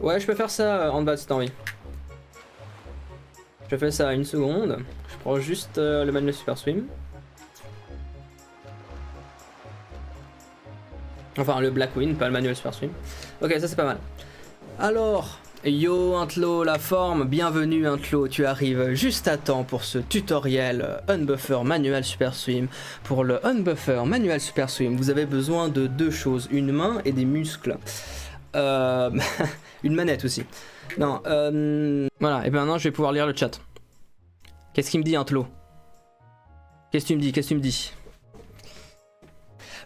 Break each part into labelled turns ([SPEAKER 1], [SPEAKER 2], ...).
[SPEAKER 1] Ouais, je peux faire ça en bas de temps, oui. Je fais ça à une seconde. Je prends juste le manuel Super Swim. Enfin, le Black Wind, pas le manuel Super Swim. Ok, ça c'est pas mal. Alors, yo Intlo, la forme, bienvenue Intlo, tu arrives juste à temps pour ce tutoriel Unbuffer Manual Super Swim. Pour le Unbuffer Manual Super Swim, vous avez besoin de deux choses, une main et des muscles. Une manette aussi. Non, voilà, et ben maintenant je vais pouvoir lire le chat. Qu'est-ce qu'il me dit Intlo? Qu'est-ce que tu me dis? Qu'est-ce que tu me dis?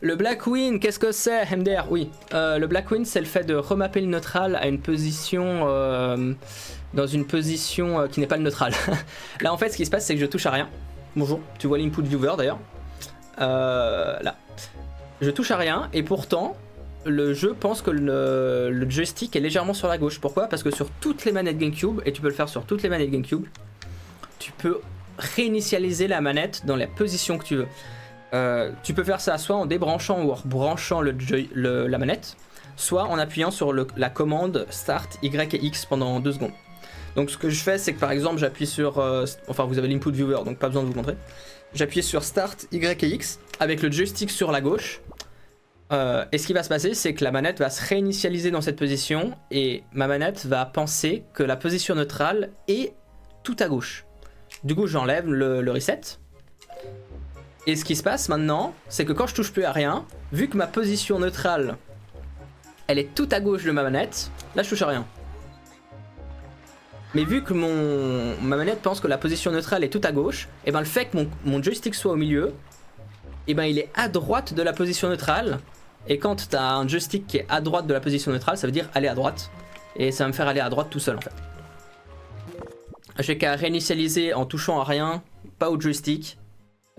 [SPEAKER 1] Le Black Wind, qu'est-ce que c'est MDR? Oui, le Black Wind c'est le fait de remapper le neutral à une position, dans une position qui n'est pas le neutral. Là en fait ce qui se passe c'est que je touche à rien. Bonjour, tu vois l'input viewer d'ailleurs. Là. Je touche à rien et pourtant le jeu pense que le joystick est légèrement sur la gauche. Pourquoi? Parce que sur toutes les manettes GameCube, et tu peux le faire sur toutes les manettes GameCube, tu peux réinitialiser la manette dans la position que tu veux. Tu peux faire ça soit en débranchant ou en rebranchant la manette, soit en appuyant sur la commande Start Y et X pendant 2 secondes. Donc ce que je fais c'est que par exemple j'appuie sur, enfin vous avez l'input viewer donc pas besoin de vous montrer. J'appuie sur Start Y et X avec le joystick sur la gauche. Et ce qui va se passer c'est que la manette va se réinitialiser dans cette position et ma manette va penser que la position neutrale est tout à gauche. Du coup j'enlève le reset. Et ce qui se passe maintenant, c'est que quand je touche plus à rien, vu que ma position neutrale, elle est tout à gauche de ma manette, là je touche à rien. Mais vu que ma manette pense que la position neutrale est tout à gauche, et ben le fait que mon joystick soit au milieu, et ben il est à droite de la position neutrale. Et quand tu as un joystick qui est à droite de la position neutrale, ça veut dire aller à droite. Et ça va me faire aller à droite tout seul en fait. J'ai qu'à réinitialiser en touchant à rien, pas au joystick.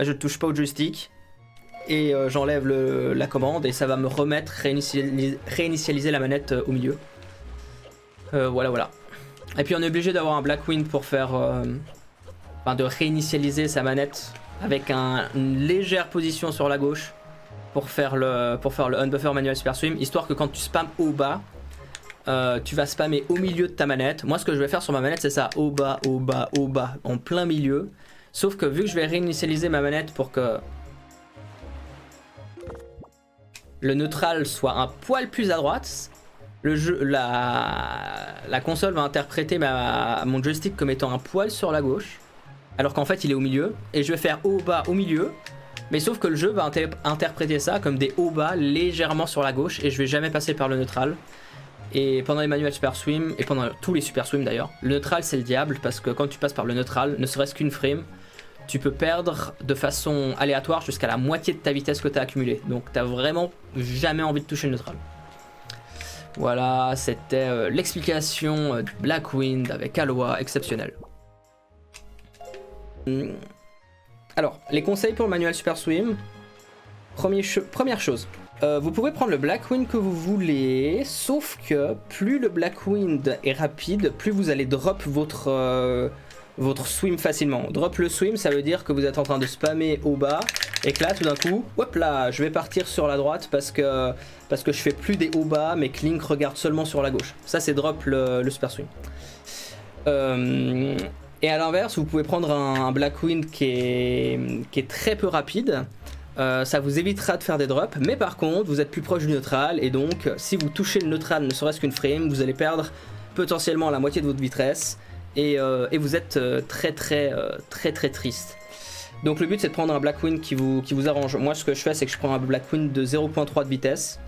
[SPEAKER 1] Je ne touche pas au joystick et j'enlève la commande et ça va me remettre réinitialiser la manette au milieu. Voilà. Et puis on est obligé d'avoir un Black Wind pour faire, enfin de réinitialiser sa manette avec une légère position sur la gauche pour faire le Unbuffer Manual Super Swim, histoire que quand tu spams au bas, tu vas spammer au milieu de ta manette. Moi ce que je vais faire sur ma manette c'est ça, au bas, en plein milieu. Sauf que vu que je vais réinitialiser ma manette pour que le neutral soit un poil plus à droite, la console va interpréter mon joystick comme étant un poil sur la gauche, alors qu'en fait il est au milieu, et je vais faire haut bas au milieu, mais sauf que le jeu va interpréter ça comme des hauts bas légèrement sur la gauche, et je vais jamais passer par le neutral. Et pendant les manuels Super Swim, et pendant tous les Super Swim d'ailleurs, le neutral c'est le diable, parce que quand tu passes par le neutral, ne serait-ce qu'une frame, tu peux perdre de façon aléatoire jusqu'à la moitié de ta vitesse que tu as accumulée. Donc tu n'as vraiment jamais envie de toucher le neutral. Voilà, c'était l'explication du Black Wind avec Aloha exceptionnel. Alors, les conseils pour le manuel Super Swim. Première chose, vous pouvez prendre le Black Wind que vous voulez, sauf que plus le Black Wind est rapide, plus vous allez drop votre swim facilement. Drop le swim, ça veut dire que vous êtes en train de spammer au bas et que là tout d'un coup, hop là, je vais partir sur la droite parce que je fais plus des hauts bas, mais que Link regarde seulement sur la gauche. Ça c'est drop le super swim. Et à l'inverse, vous pouvez prendre un Black Wind qui est très peu rapide. Ça vous évitera de faire des drops, mais par contre vous êtes plus proche du neutral et donc si vous touchez le neutral ne serait-ce qu'une frame, vous allez perdre potentiellement la moitié de votre vitesse. Et vous êtes très triste. Donc le but c'est de prendre un Black Wind qui vous arrange. Moi ce que je fais c'est que je prends un Black Wind de 0.3 de vitesse.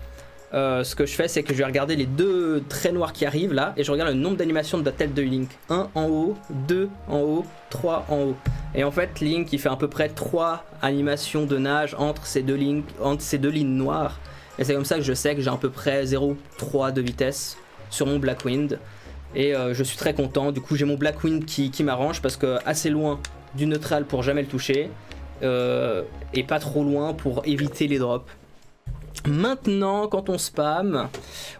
[SPEAKER 1] Ce que je fais c'est que je vais regarder les deux traits noirs qui arrivent là et je regarde le nombre d'animations de la tête de Link. 1 en haut, 2 en haut, 3 en haut. Et en fait Link il fait à peu près 3 animations de nage entre ces deux lignes noires. Et c'est comme ça que je sais que j'ai à peu près 0.3 de vitesse sur mon Black Wind. Et je suis très content, du coup j'ai mon Black Wind qui m'arrange parce que assez loin du neutral pour jamais le toucher et pas trop loin pour éviter les drops. Maintenant quand on spam,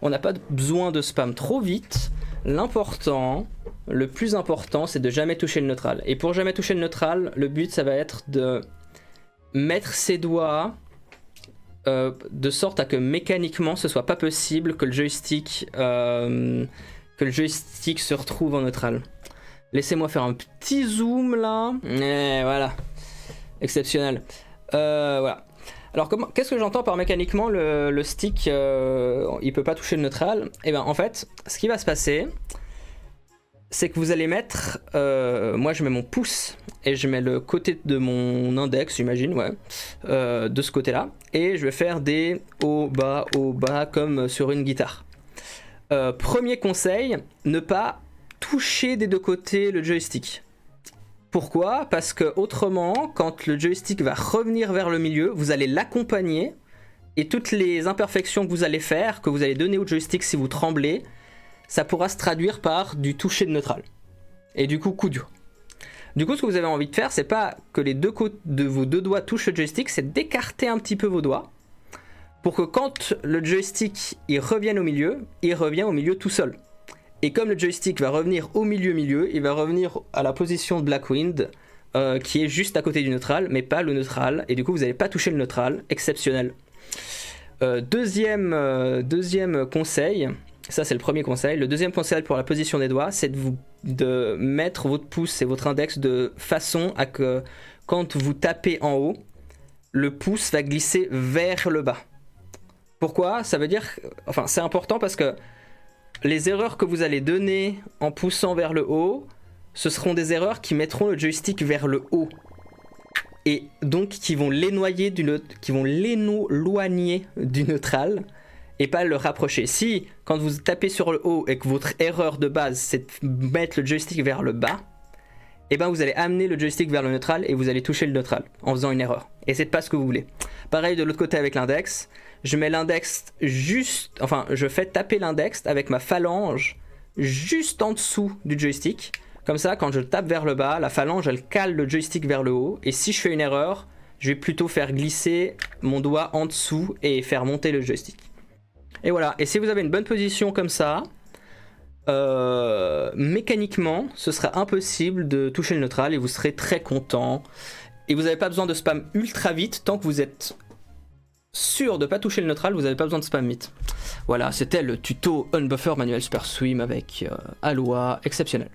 [SPEAKER 1] on n'a pas besoin de spam trop vite. Le plus important c'est de jamais toucher le neutral. Et pour jamais toucher le neutral, le but ça va être de mettre ses doigts de sorte à que mécaniquement ce soit pas possible que le joystick que le joystick se retrouve en neutral. Laissez-moi faire un petit zoom là. Et voilà. Exceptionnel. Voilà. Alors qu'est-ce que j'entends par mécaniquement le stick il peut pas toucher le neutral? Et ben en fait, ce qui va se passer, c'est que vous allez mettre, moi je mets mon pouce et je mets le côté de mon index, j'imagine, ouais, de ce côté-là, et je vais faire des haut bas comme sur une guitare. Premier conseil, ne pas toucher des deux côtés le joystick. Pourquoi? Parce que autrement, quand le joystick va revenir vers le milieu, vous allez l'accompagner et toutes les imperfections que vous allez faire, que vous allez donner au joystick si vous tremblez, ça pourra se traduire par du toucher de neutral. Et du coup, coup dur. Du coup, ce que vous avez envie de faire, c'est pas que les deux côtés de vos deux doigts touchent le joystick, c'est d'écarter un petit peu vos doigts pour que quand le joystick il revienne au milieu, il revient au milieu tout seul. Et comme le joystick va revenir au milieu, il va revenir à la position de Blackwind qui est juste à côté du neutral, mais pas le neutral. Et du coup, vous n'allez pas toucher le neutral. Exceptionnel. Deuxième conseil, ça c'est le premier conseil. Le deuxième conseil pour la position des doigts, c'est de mettre votre pouce et votre index de façon à que quand vous tapez en haut, le pouce va glisser vers le bas. Pourquoi? Ça veut dire, enfin c'est important parce que les erreurs que vous allez donner en poussant vers le haut, ce seront des erreurs qui mettront le joystick vers le haut. Et donc qui vont l'éloigner du neutral et pas le rapprocher. Si, quand vous tapez sur le haut et que votre erreur de base c'est de mettre le joystick vers le bas, et ben vous allez amener le joystick vers le neutral et vous allez toucher le neutral en faisant une erreur. Et c'est pas ce que vous voulez. Pareil de l'autre côté avec l'index. Je mets l'index je fais taper l'index avec ma phalange juste en dessous du joystick. Comme ça, quand je tape vers le bas, la phalange elle cale le joystick vers le haut. Et si je fais une erreur, je vais plutôt faire glisser mon doigt en dessous et faire monter le joystick. Et voilà. Et si vous avez une bonne position comme ça, mécaniquement, ce sera impossible de toucher le neutral et vous serez très content. Et vous n'avez pas besoin de spam ultra vite tant que vous êtes sûr de ne pas toucher le neutral, vous n'avez pas besoin de spam vite. Voilà, c'était le tuto Unbuffer Manuel Super Swim avec Aloha exceptionnel.